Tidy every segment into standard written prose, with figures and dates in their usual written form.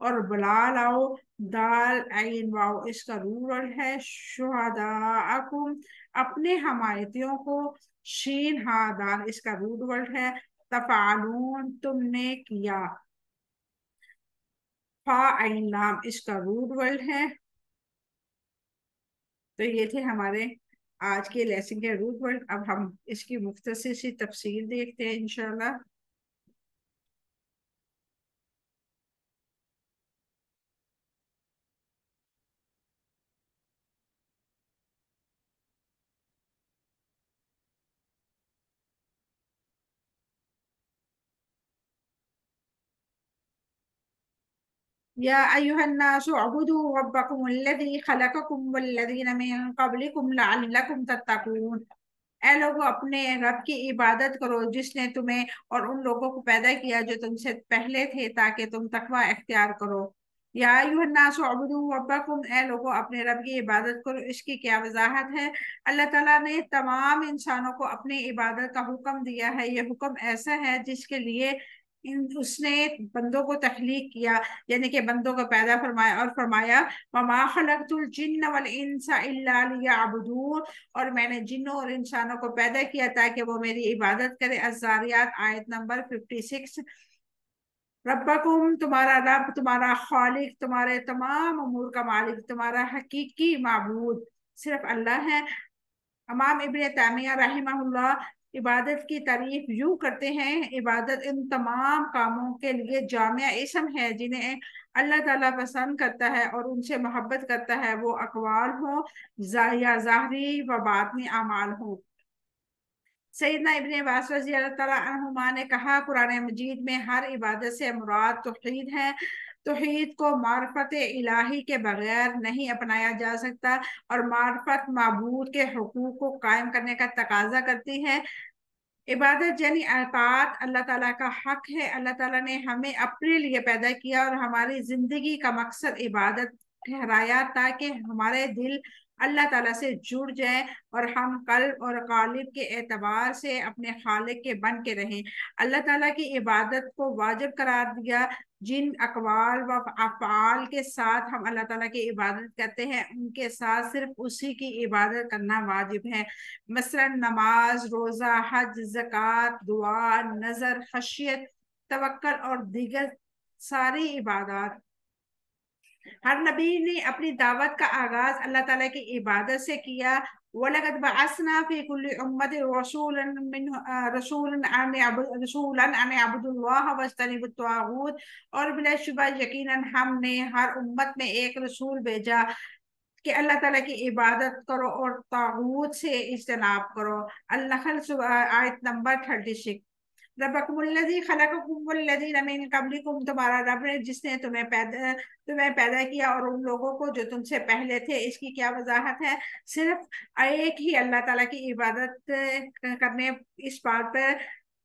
اور بلا لاؤ، دال عین واؤ اس کا رول ہے، شہداءکم اپنے حمایتیوں کو، شین ہا دال اس کا روٹ ورڈ ہے، تفعلون تم نے کیا، فا عین لام اس کا روٹ ورڈ ہے۔ تو یہ تھے ہمارے آج کے لیسن کے روٹ ورڈ۔ اب ہم اس کی مختصر سی تفصیل دیکھتے ہیں انشاءاللہ۔ یا ایھا الناس اعبدوا ربکم الذی خلقکم والذین من قبلکم لعلکم تتقون، اے لوگو اپنے رب کی عبادت کرو جس نے تمہیں اور ان لوگوں کو پیدا کیا جو تم سے پہلے تھے تاکہ تم تقوی اختیار کرو۔ یا ایھا الناس اعبدوا ربکم، اے لوگو اپنے رب کی عبادت کرو، اس کی کیا وضاحت ہے؟ اللہ تعالیٰ نے تمام انسانوں کو اپنی عبادت کا حکم دیا ہے۔ یہ حکم ایسا ہے جس کے لیے اس نے بندوں کو تخلیق کیا، یعنی کہ بندوں کو پیدا فرمایا اور فرمایا وَمَا خَلَقْتُ الْجِنَّ وَالْإِنسَ إِلَّا لِيَعْبُدُونَ، اور میں نے جنوں اور انسانوں کو پیدا کیا تاکہ وہ میری عبادت کرے۔ الذاریات آیت نمبر 56۔ ربکم تمہارا رب، تمہارا خالق، تمہارے تمام امور کا مالک، تمہارا حقیقی معبود صرف اللہ ہے۔ امام ابن تیمیہ رحمہ اللہ عبادت کی تعریف یوں کرتے ہیں، عبادت ان تمام کاموں کے لیے جامع اسم ہے جنہیں اللہ تعالیٰ پسند کرتا ہے اور ان سے محبت کرتا ہے، وہ اقوال ہوں یا ظاہری و باطنی اعمال ہوں۔ سیدنا ابن عباس رضی اللہ تعالیٰ عنہما نے کہا، قرآن مجید میں ہر عبادت سے مراد توحید ہے۔ توحید کو معرفت الہی کے بغیر نہیں اپنایا جا سکتا، اور معرفت معبود کے حقوق کو قائم کرنے کا تقاضا کرتی ہے۔ عبادت یعنی اطاعت اللہ تعالیٰ کا حق ہے۔ اللہ تعالیٰ نے ہمیں اپنے لیے پیدا کیا اور ہماری زندگی کا مقصد عبادت ٹھہرایا تاکہ ہمارے دل اللہ تعالیٰ سے جڑ جائیں اور ہم قلب اور قالب کے اعتبار سے اپنے خالق کے بن کے رہیں۔ اللہ تعالیٰ کی عبادت کو واجب قرار دیا۔ جن اقوال و افعال کے ساتھ ہم اللہ تعالیٰ کی عبادت کرتے ہیں ان کے ساتھ صرف اسی کی عبادت کرنا واجب ہے، مثلا نماز، روزہ، حج، زکوٰۃ، دعا، نظر، خشیت، توکل اور دیگر ساری عبادات۔ ہر نبی نے اپنی دعوت کا آغاز اللہ تعالیٰ کی عبادت سے کیا۔ وَلَقَدْ بَعَثْنَا فِي كُلِّ أُمَّةٍ رَسُولًا أَنِ اعْبُدُوا اللَّهَ وَاجْتَنِبُوا الطَّاغُوتَ، اور بلا شبہ یقیناً ہم نے ہر امت میں ایک رسول بھیجا کہ اللہ تعالیٰ کی عبادت کرو اور طاغوت سے اجتناب کرو۔ النحل آیت نمبر 36۔ ربکم الذی خلقکم والذین من قبلکم، تمہارا رب ہے جس نے تمہیں پیدا کیا اور ان لوگوں کو جو تم سے پہلے تھے۔ اس کی کیا وضاحت ہے؟ صرف ایک ہی اللہ تعالیٰ کی عبادت کرنے، اس بات پر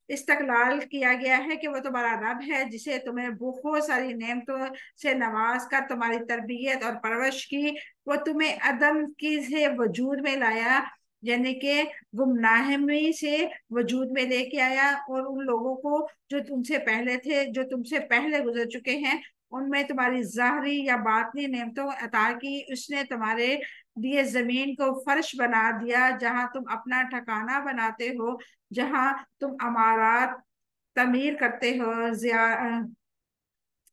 استقلال کیا گیا ہے کہ وہ تمہارا رب ہے جسے تمہیں بہت ساری نعمتوں سے نواز کر تمہاری تربیت اور پرورش کی۔ وہ تمہیں عدم کی سے وجود میں لایا، یعنی کہ گمناہی سے وجود میں لے کے آیا، اور ان لوگوں کو جو تم سے پہلے تھے، جو تم سے پہلے گزر چکے ہیں، ان میں تمہاری ظاہری یا باطنی نعمتوں عطا کی۔ اس نے تمہارے لیے زمین کو فرش بنا دیا جہاں تم اپنا ٹھکانہ بناتے ہو، جہاں تم عمارات تعمیر کرتے ہو،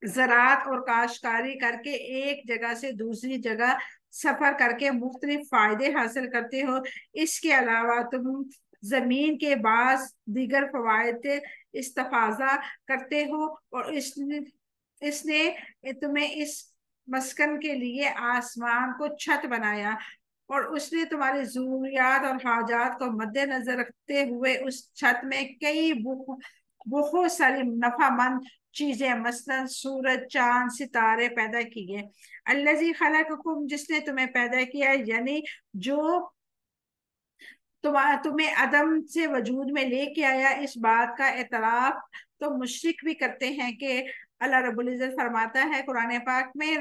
زراعت اور کاشتکاری کر کے ایک جگہ سے دوسری جگہ سفر کر کے مختلف فائدے حاصل کرتے ہو۔ اس کے علاوہ تم زمین کے بعض دیگر فوائد استفادہ کرتے ہو، اور اس نے تمہیں اس مسکن کے لیے آسمان کو چھت بنایا، اور اس نے تمہاری ضروریات اور حاجات کو مد نظر رکھتے ہوئے اس چھت میں کئی بہت ساری نفع مند چیزیں، مثلا سورج، چاند، ستارے پیدا کیے۔ الذی خلقکم جس نے تمہیں پیدا کیا، یعنی جو تمہیں عدم سے وجود میں لے کے آیا۔ اس بات کا اعتراف تو مشرک بھی کرتے ہیں کہ اللہ رب العزت فرماتا ہے قرآن پاک میں،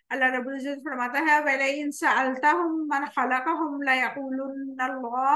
اللہ رب العزت فرماتا ہے وَلَئِن سَأَلْتَهُم مَّنْ خَلَقَهُمْ لَيَقُولُنَّ اللَّهُ،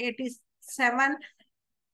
87।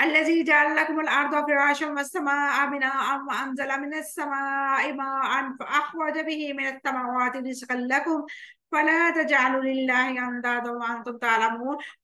الذي جعل لكم الأرض فراشا والسماء بناء وأنزل من السماء ماء فأخرج به من الثمرات رزقا لكم فلا تجعلوا لله أندادا وأنتم تعلمون।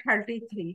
33।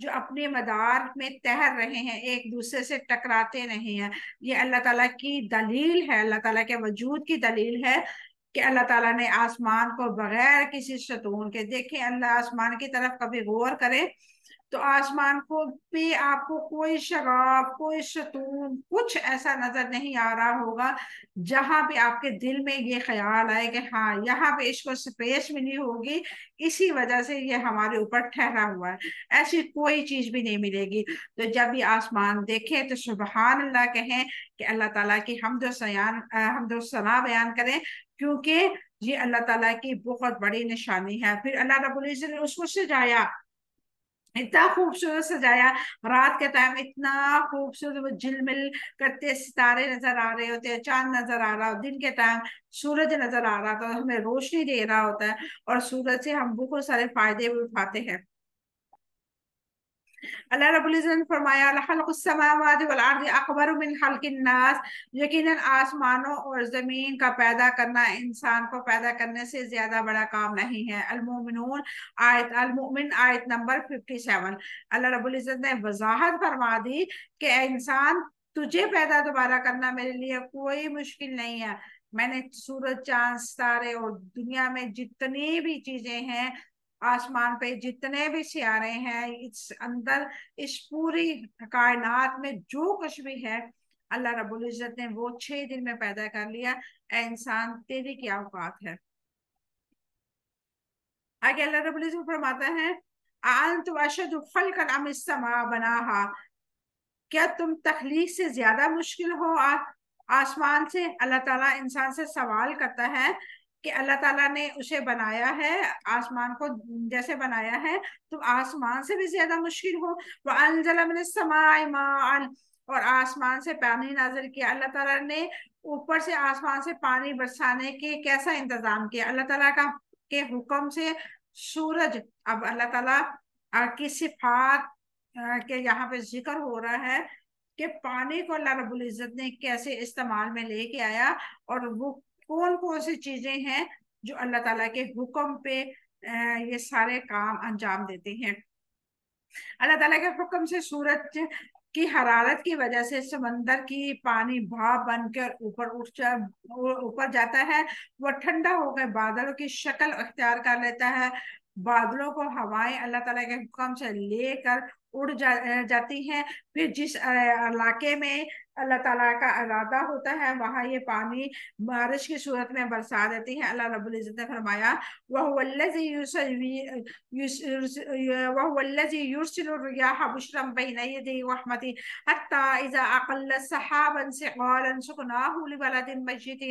جو اپنے مدار میں تیر رہے ہیں، ایک دوسرے سے ٹکراتے نہیں ہیں. یہ اللہ تعالیٰ کی دلیل ہے، اللہ تعالیٰ کے وجود کی دلیل ہے کہ اللہ تعالیٰ نے آسمان کو بغیر کسی ستون کے، دیکھیں اللہ آسمان کی طرف کبھی غور کرے تو آسمان کو بھی آپ کو کوئی شگاف، کوئی ستون، کچھ ایسا نظر نہیں آ رہا ہوگا جہاں بھی آپ کے دل میں یہ خیال آئے کہ ہاں یہاں پہ اس کو سپیس ملی ہوگی، اسی وجہ سے یہ ہمارے اوپر ٹھہرا ہوا ہے. ایسی کوئی چیز بھی نہیں ملے گی. تو جب یہ آسمان دیکھیں تو سبحان اللہ کہیں کہ اللہ تعالیٰ کی حمد و ثنا بیان کریں، کیونکہ یہ اللہ تعالیٰ کی بہت بڑی نشانی ہے. پھر اللہ رب العزت نے اس کو سجایا، اتنا خوبصورت سجایا. رات کے ٹائم اتنا خوبصورت وہ جلمل کرتے ستارے نظر آ رہے ہوتے ہیں، چاند نظر آ رہا، دن کے ٹائم سورج نظر آ رہا تو ہمیں روشنی دے رہا ہوتا ہے، اور سورج سے ہم بہت سارے فائدے بھی اٹھاتے ہیں. اللہ رب العزت نے فرمایا لخلق السماوات والارض اکبر من خلق الناس، یقیناً آسمانوں اور زمین کا پیدا کرنا انسان کو پیدا کرنے سے زیادہ بڑا کام نہیں ہے. المؤمن آیت نمبر 57. اللہ رب العزت نے وضاحت فرما دی کہ اے انسان، تجھے پیدا دوبارہ کرنا میرے لیے کوئی مشکل نہیں ہے. میں نے سورج، چاند، ستارے اور دنیا میں جتنی بھی چیزیں ہیں، آسمان پہ جتنے بھی سیارے ہیں، اس اندر اس پوری کائنات میں جو کچھ بھی ہے، اللہ رب العزت نے وہ 6 دن میں پیدا کر لیا. اے انسان تیری کیا اوقات ہے؟ آگے اللہ رب العزت فرماتا ہے انت اشد خلقا ام السماء بناہا، کیا تم تخلیق سے زیادہ مشکل ہو آسمان سے؟ اللہ تعالیٰ انسان سے سوال کرتا ہے کہ اللہ تعالیٰ نے اسے بنایا ہے، آسمان کو جیسے بنایا ہے، تم آسمان سے بھی زیادہ مشکل ہو. وَأَنزَلَ مِنَ السَّمَاءِ مَاءً، اور آسمان سے پانی نازل کیا. اللہ تعالیٰ نے اوپر سے آسمان سے پانی برسانے کے کیسا انتظام کیا؟ اللہ تعالیٰ کا کے حکم سے سورج، اب اللہ تعالیٰ کی صفات کہ یہاں پہ ذکر ہو رہا ہے کہ پانی کو اللہ رب العزت نے کیسے استعمال میں لے کے آیا، اور وہ کون کون سی چیزیں ہیں جو اللہ تعالیٰ کے حکم پہ یہ سارے کام انجام دیتے ہیں. اللہ تعالیٰ کے حکم سے سورج کی حرارت کی وجہ سے سمندر کی پانی بھاپ بن کر اوپر جاتا ہے، وہ ٹھنڈا ہو کر بادلوں کی شکل اختیار کر لیتا ہے. بادلوں کو ہوائیں اللہ تعالیٰ کے حکم سے لے کر اڑ جاتی ہیں. پھر جس علاقے میں اللہ تعالیٰ کا ارادہ ہوتا ہے وہاں یہ پانی بارش کی صورت میں برسا دیتی ہے. اللہ رب العزت نے فرمایا وَهُوَ الَّذِي يُرْسِلُ الرِّيَاحَ بُشْرًا بَيْنَ يَدَيْ رَحْمَتِهِ حَتَّى إِذَا أَقَلَّتْ سَحَابًا ثِقَالًا سُقْنَاهُ لِبَلَدٍ مَّيِّتٍ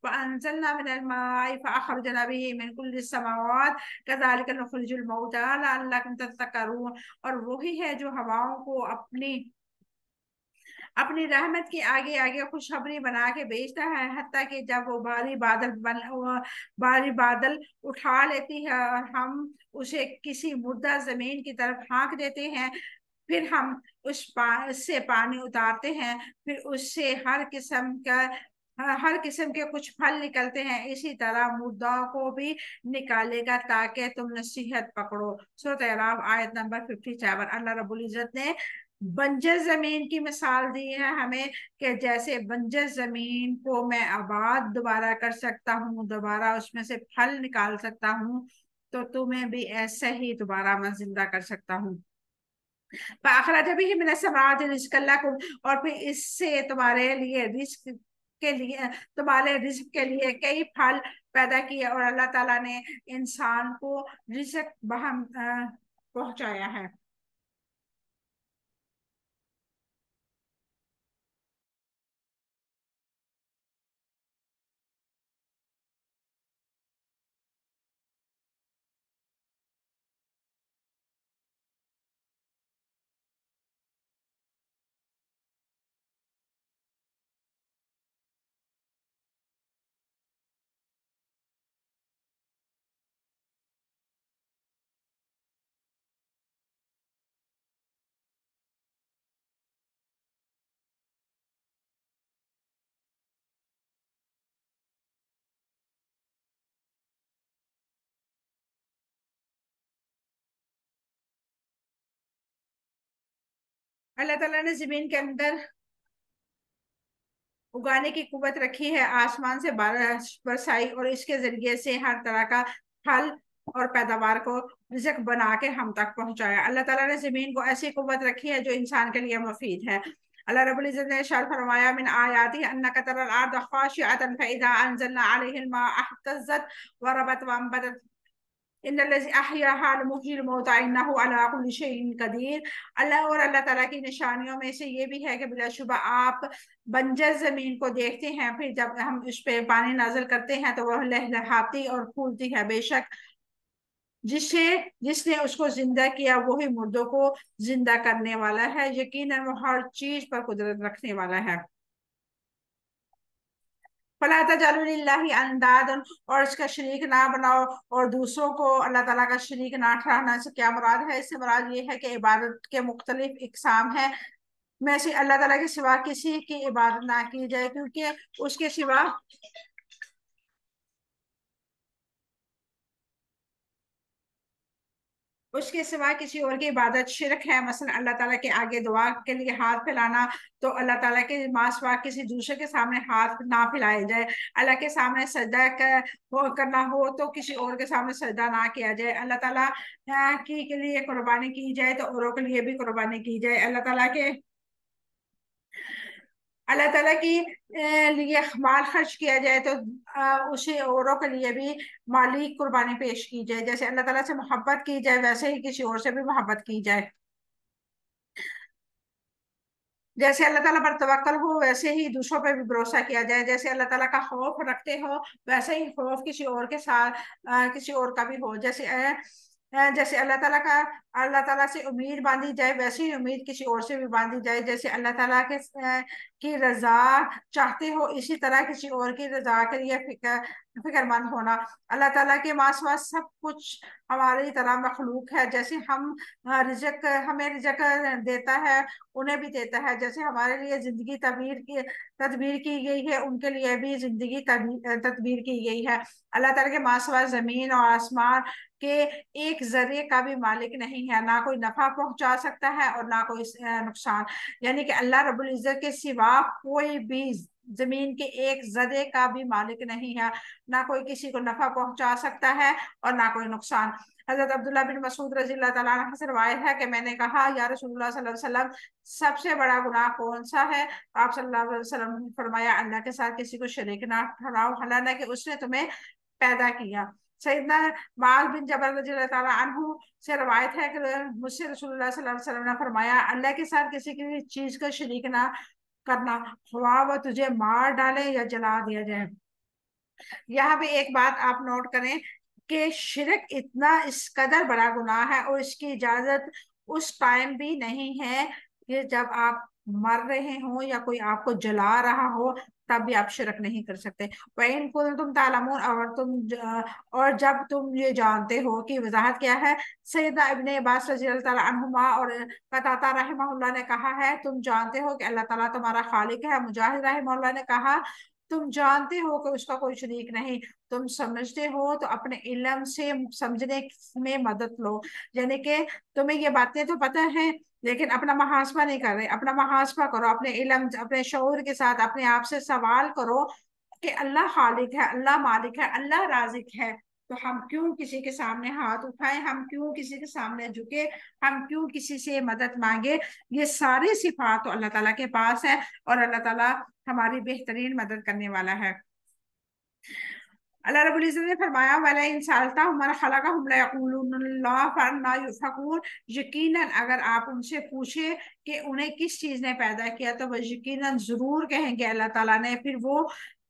فَأَنزَلْنَا مِنَ الْمَاءِ فَأَخْرَجْنَا بِهِ مِن كُلِّ الثَّمَرَاتِ كَذَلِكَ نُخْرِجُ الْمَوْتَىٰ لَعَلَّكُمْ تَذَكَّرُونَ. اور وہی ہے جو ہواؤں کو اپنی رحمت کے آگے آگے خوشخبری بنا کے بیچتا ہے، حتیٰ کہ جب وہ باری بادل اٹھا لیتی ہے اور ہم اسے کسی مردہ زمین کی طرف پھینک دیتے ہیں، پھر ہم اس سے پانی اتارتے ہیں، پھر اس سے ہر قسم کے کچھ پھل نکلتے ہیں. اسی طرح مردوں کو بھی نکالے گا تاکہ تم نصیحت پکڑو. سورۃ اعراف آیت نمبر 57. اللہ رب العزت نے بنجر زمین کی مثال دی ہے ہمیں کہ جیسے بنجر زمین کو میں آباد دوبارہ کر سکتا ہوں، دوبارہ اس میں سے پھل نکال سکتا ہوں، تو تمہیں بھی ایسے ہی دوبارہ میں زندہ کر سکتا ہوں. فَأَخْرَجَ بِهِ مِنَ الثَّمَرَاتِ رِزْقًا لَكُمْ، اور پھر اس سے تمہارے رزق کے لیے کئی پھل پیدا کیے، اور اللہ تعالیٰ نے انسان کو رزق بہم پہنچایا ہے. اللہ تعالیٰ نے زمین کے اندر اگانے کی قوت رکھی ہے، آسمان سے بارش برسائی اور اس کے ذریعے سے ہر طرح کا پھل اور پیداوار کو رزق بنا کے ہم تک پہنچایا۔ اللہ تعالیٰ نے زمین کو ایسی قوت رکھی ہے جو انسان کے لیے مفید ہے۔ اللہ رب العزت نے ارشاد فرمایا من آیاتی انک تری الارض خاشعۃ فاذا انزلنا علیہ الماء اہتزت وربت وانبتت ان الذی احیاها لمحیی الموتى انہ علی کل شیء قدیر۔ اللہ تعالیٰ کی نشانیوں میں سے یہ بھی ہے کہ بلا شبہ آپ بنجر زمین کو دیکھتے ہیں، پھر جب ہم اس پہ پانی نازل کرتے ہیں تو وہ لہلہاتی اور پھولتی ہے۔ بے شک جس نے اس کو زندہ کیا وہی مردوں کو زندہ کرنے والا ہے، یقیناً وہ ہر چیز پر قدرت رکھنے والا ہے۔ فلا تجعلوا للہ اندادا، اور اس کا شریک نہ بناؤ اور دوسروں کو اللہ تعالیٰ کا شریک نہ ٹھہرانا سے کیا مراد ہے؟ اس سے مراد یہ ہے کہ عبادت کے مختلف اقسام ہیں، میں سے اللہ تعالیٰ کے سوا کسی کی عبادت نہ کی جائے، کیونکہ اس کے سوا کسی اور کی عبادت شرک ہے۔ مثلا اللہ تعالیٰ کے آگے دعا کے لیے ہاتھ پھیلانا، تو اللہ تعالیٰ کے ماں سوا کسی دوسرے کے سامنے ہاتھ نہ پھیلائے جائے۔ اللہ کے سامنے سجدہ کرنا ہو تو کسی اور کے سامنے سجدہ نہ کیا جائے۔ اللہ تعالیٰ کے لیے قربانی کی جائے تو اوروں کے لیے بھی قربانی کی جائے۔ اللہ تعالیٰ کی لیے مال خرچ کیا جائے تو اسے اوروں کے لیے بھی مالی قربانی پیش کی جائے۔ جیسے اللہ تعالیٰ سے محبت کی جائے ویسے ہی کسی اور سے بھی محبت کی جائے۔ جیسے اللہ تعالیٰ پر توکل ہو ویسے ہی دوسروں پہ بھی بھروسہ کیا جائے۔ جیسے اللہ تعالیٰ کا خوف رکھتے ہو ویسے ہی خوف کسی اور کے ساتھ کسی اور کا بھی ہو۔ جیسے اللہ تعالیٰ سے امید باندھی جائے ویسے ہی امید کسی اور سے بھی باندھی جائے۔ جیسے اللہ تعالیٰ کی رضا چاہتے ہو اسی طرح کسی اور کی رضا کے لیے فکر مند ہونا۔ اللہ تعالیٰ کے ماں سوا سب کچھ ہماری طرح مخلوق ہے، جیسے ہمیں رزق دیتا ہے انہیں بھی دیتا ہے، جیسے ہمارے لیے زندگی تدبیر کی گئی ہے ان کے لیے بھی زندگی تدبیر کی گئی ہے۔ اللہ تعالیٰ کے ماں سوا زمین اور آسمان کے ایک ذرے کا بھی مالک نہیں ہے، نہ کوئی نفع پہنچا سکتا ہے اور نہ کوئی نقصان، یعنی کہ اللہ رب العزت کے سوا کوئی بھی زمین کے ایک ذرے کا بھی مالک نہیں ہے، نہ کوئی کسی کو نفع پہنچا سکتا ہے اور نہ کوئی نقصان۔ حضرت عبداللہ بن مسعود رضی اللہ تعالیٰ عنہ سے روایت ہے کہ میں نے کہا یا رسول اللہ صلی اللہ علیہ وسلم سب سے بڑا گناہ کون سا ہے؟ آپ صلی اللہ علیہ وسلم نے فرمایا اللہ کے ساتھ کسی کو شریک نہ ٹھہراؤ، حالانکہ اس نے تمہیں پیدا کیا۔ سیدنا معاذ بن جبل رضی اللہ تعالیٰ عنہ سے روایت ہے کہ مجھ سے رسول اللہ صلی اللہ علیہ وسلم نے فرمایا اللہ کے ساتھ کسی کی چیز کا شریک نہ کرنا، خواہ وہ تجھے مار ڈالے یا جلا دیا جائے۔ یہاں پہ ایک بات آپ نوٹ کریں کہ شرک اتنا اس قدر بڑا گناہ ہے اور اس کی اجازت اس ٹائم بھی نہیں ہے کہ جب آپ مر رہے ہوں یا کوئی آپ کو جلا رہا ہو تب بھی آپ شرک نہیں کر سکتے۔ وَإِن كُنتُمْ تَعْلَمُونَ، اور جب تم یہ جانتے ہو کہ وضاحت کیا ہے۔ سیدنا ابن عباس رضی اللہ تعالیٰ عنہما اور قتادہ رحمہ اللہ نے کہا ہے تم جانتے ہو کہ اللہ تعالیٰ تمہارا خالق ہے۔ مجاہد رحمہ اللہ نے کہا تم جانتے ہو کہ اس کا کوئی شریک نہیں، تم سمجھتے ہو تو اپنے علم سے سمجھنے میں مدد لو، یعنی کہ تمہیں یہ باتیں تو پتہ ہیں لیکن اپنا محاسبہ نہیں کر رہے۔ اپنا محاسبہ کرو، اپنے علم اپنے شعور کے ساتھ اپنے آپ سے سوال کرو کہ اللہ خالق ہے، اللہ مالک ہے، اللہ رازق ہے، تو ہم کیوں کسی کے سامنے ہاتھ اٹھائیں، ہم کیوں کسی کے سامنے جھکے، ہم کیوں کسی سے مدد مانگے؟ یہ ساری صفات تو اللہ تعالیٰ کے پاس ہے اور اللہ تعالیٰ ہماری بہترین مدد کرنے والا ہے۔ اللہ رب العزت نے فرمایا وَلَئِن سَأَلْتَهُم مَّنْ خَلَقَهُمْ لَيَقُولُنَّ اللَّهُ فَأَنَّىٰ يُؤْفَكُونَ، یقیناً اگر آپ ان سے پوچھے کہ انہیں کس چیز نے پیدا کیا تو وہ یقیناً ضرور کہیں گے اللہ تعالیٰ نے، پھر وہ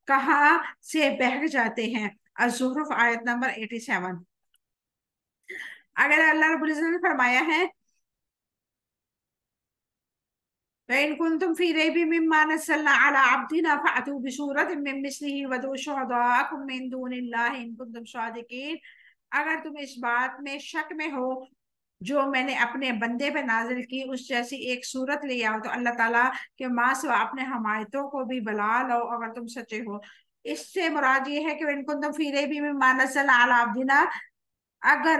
کہاں سے بہک جاتے ہیں۔ الزخرف آیت نمبر 87۔ اگر اللہ رب العزت نے فرمایا ہے وَإِن كُنتُمْ فِي رَيْبٍ مِّمَّا نَزَّلْنَا عَلَىٰ عَبْدِنَا فَأْتُوا بِسُورَةٍ مِّن مِّثْلِهِ وَادْعُوا شُهَدَاءَكُم مِّن دُونِ اللَّهِ إِن كُنتُمْ صَادِقِينَ، اگر تم اس بات میں شک میں ہو جو میں نے اپنے بندے پہ نازل کی اس جیسی ایک صورت لے آؤ، تو اللہ تعالیٰ کے ماں سوا اپنے حمایتوں کو بھی بلا لو اگر تم سچے ہو۔ اس سے مراد یہ ہے کہ وَإِن كُنتُمْ فِي رَيْبٍ مِّمَّا نَزَّلْنَا عَلَىٰ عَبْدِنَا، اگر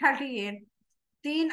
38। 3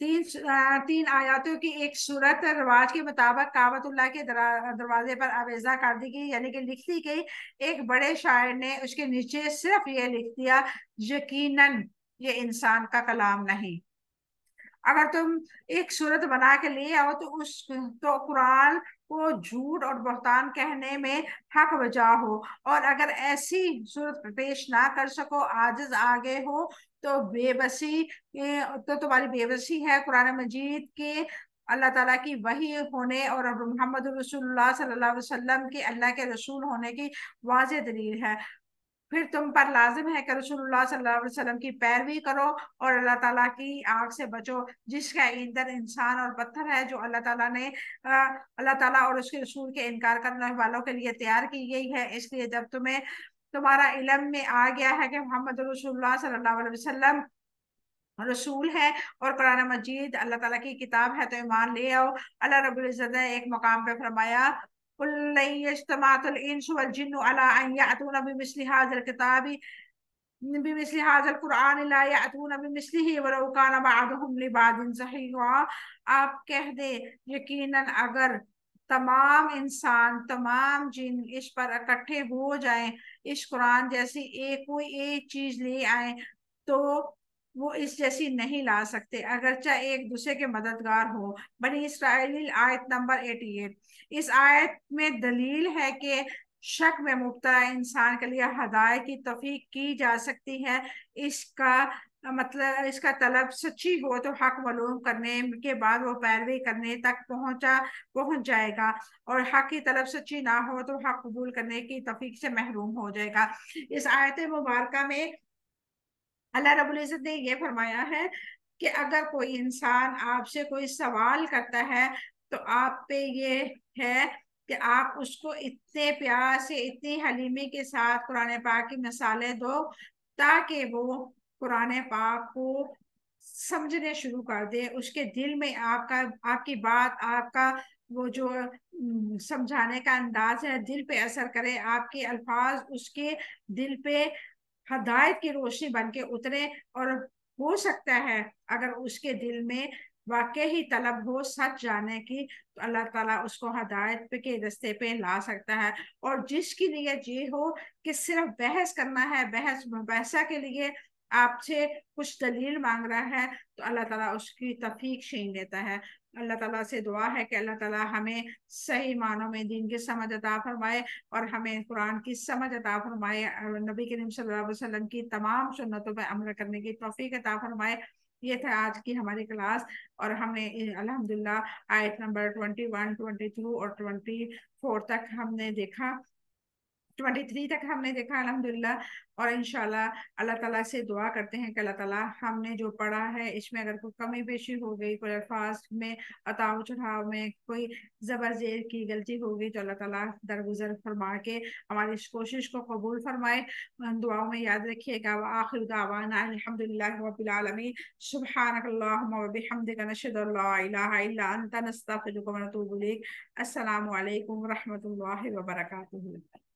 تین آیاتوں کی ایک صورت رواج کے مطابق کعبۃ اللہ کے دروازے پر آویزہ کر دی گئی، یعنی کہ لکھ دی گئی۔ ایک بڑے شاعر نے اس کے نیچے صرف یہ لکھ دیا، یقیناً یہ انسان کا کلام نہیں۔ اگر تم ایک صورت بنا کے لے آؤ تو قرآن کو جھوٹ اور بہتان کہنے میں حق بجا ہو، اور اگر ایسی صورت پیش نہ کر سکو، عاجز آگے ہو، تو بے بسی تو تمہاری بے بسی ہے۔ قرآن مجید کے اللہ تعالیٰ کی وحی ہونے اور محمد رسول اللہ صلی اللہ علیہ وسلم کے اللہ کے رسول ہونے کی واضح دلیل ہے۔ پھر تم پر لازم ہے کہ رسول اللہ صلی اللہ علیہ وسلم کی پیروی کرو اور اللہ تعالیٰ کی آگ سے بچو، جس کا ایندھن انسان اور پتھر ہے، جو اللہ تعالیٰ اور اس کے رسول کے انکار کرنے والوں کے لیے تیار کی گئی ہے۔ اس لیے جب تمہارا علم میں آ گیا ہے کہ محمد رسول اللہ صلی اللہ علیہ وسلم رسول ہے اور قرآن مجید اللہ تعالیٰ کی کتاب ہے، تو ایمان لے آؤ۔ اللہ رب العزت نے ایک مقام پہ فرمایا، قُلْ لَنْ يَجْتَمِعَ الْإِنسُ وَالْجِنُّ عَلَىٰ أَنْ يَأْتُوا بِمِثْلِ هَٰذَا الْكِتَابِ بِمِثْلِ هَٰذَا الْقُرْآنِ لَا يَأْتُونَ بِمِثْلِهِ وَلَوْ كَانَ بَعْضُهُمْ لِبَعْضٍ ظَهِيرًا۔ آپ کہہ دے، یقیناً اگر تمام انسان، تمام جن اس پر اکٹھے ہو جائیں، اس قرآن جیسی کوئی ایک چیز لے آئیں، تو وہ اس جیسی نہیں لا سکتے، اگرچہ ایک دوسرے کے مددگار ہو۔ بنی اسرائیل آیت نمبر 88۔ اس آیت میں دلیل ہے کہ شک میں مبتلا انسان کے لیے ہدایت کی توفیق کی جا سکتی ہے۔ اس کا طلب سچی ہو تو حق معلوم کرنے کے بعد وہ پیروی کرنے تک پہنچ جائے گا، اور حق کی طلب سچی نہ ہو تو حق قبول کرنے کی توفیق سے محروم ہو جائے گا۔ اس آیت مبارکہ میں اللہ رب العزت نے یہ فرمایا ہے کہ اگر کوئی انسان آپ سے کوئی سوال کرتا ہے تو آپ پہ یہ ہے کہ آپ اس کو اتنے پیار سے، اتنی حلیمی کے ساتھ قرآن پاک کی مثالیں دو، تاکہ وہ قرآن پاک کو سمجھنے شروع کر دے، اس کے دل میں آپ کی بات، آپ کا وہ جو سمجھانے کا انداز ہے، دل پہ اثر کرے، آپ کے الفاظ اس کے دل پہ ہدایت کی روشنی بن کے اترے، اور ہو سکتا ہے اگر اس کے دل میں واقعی طلب ہو سچ جاننے کی، تو اللہ تعالیٰ اس کو ہدایت کے رستے پہ لا سکتا ہے۔ اور جس کی نیت یہ ہو کہ صرف بحث کرنا ہے، بحث مباحثہ کے لیے آپ سے کچھ دلیل مانگ رہا ہے، تو اللہ تعالیٰ اس کی توفیق چھین لیتا ہے۔ اللہ تعالیٰ سے دعا ہے کہ اللہ تعالیٰ ہمیں صحیح معنوں میں دین کی سمجھ عطا فرمائے، اور ہمیں قرآن کی سمجھ عطا فرمائے، نبی کریم صلی اللہ علیہ وسلم کی تمام سنتوں پہ عمل کرنے کی توفیق عطا فرمائے۔ یہ تھا آج کی ہماری کلاس، اور ہم نے الحمدللہ آیت نمبر 21، 22 اور 24 تک ہم نے دیکھا، 23 تک ہم نے دیکھا الحمدللہ۔ اور انشاءاللہ اللہ تعالیٰ سے دعا کرتے ہیں کہ اللہ تعالیٰ ہم نے جو پڑھا ہے اس میں اگر کوئی کمی بیشی ہو گئی، کوئی الفاظ میں اتاو چڑھاؤ میں کوئی زبر زیر کی غلطی ہو گئی، تو اللہ تعالیٰ درگزر فرما کے ہماری اس کوشش کو قبول فرمائے۔ دعاؤں میں یاد رکھیے گا، وآخر دعوانا الحمدللہ رب العالمین، سبحانک اللہم وبحمدک، نشہد ان لا الہ الا انت، نستغفرک ونتوب الیک۔ السلام علیکم ورحمۃ اللہ وبرکاتہ۔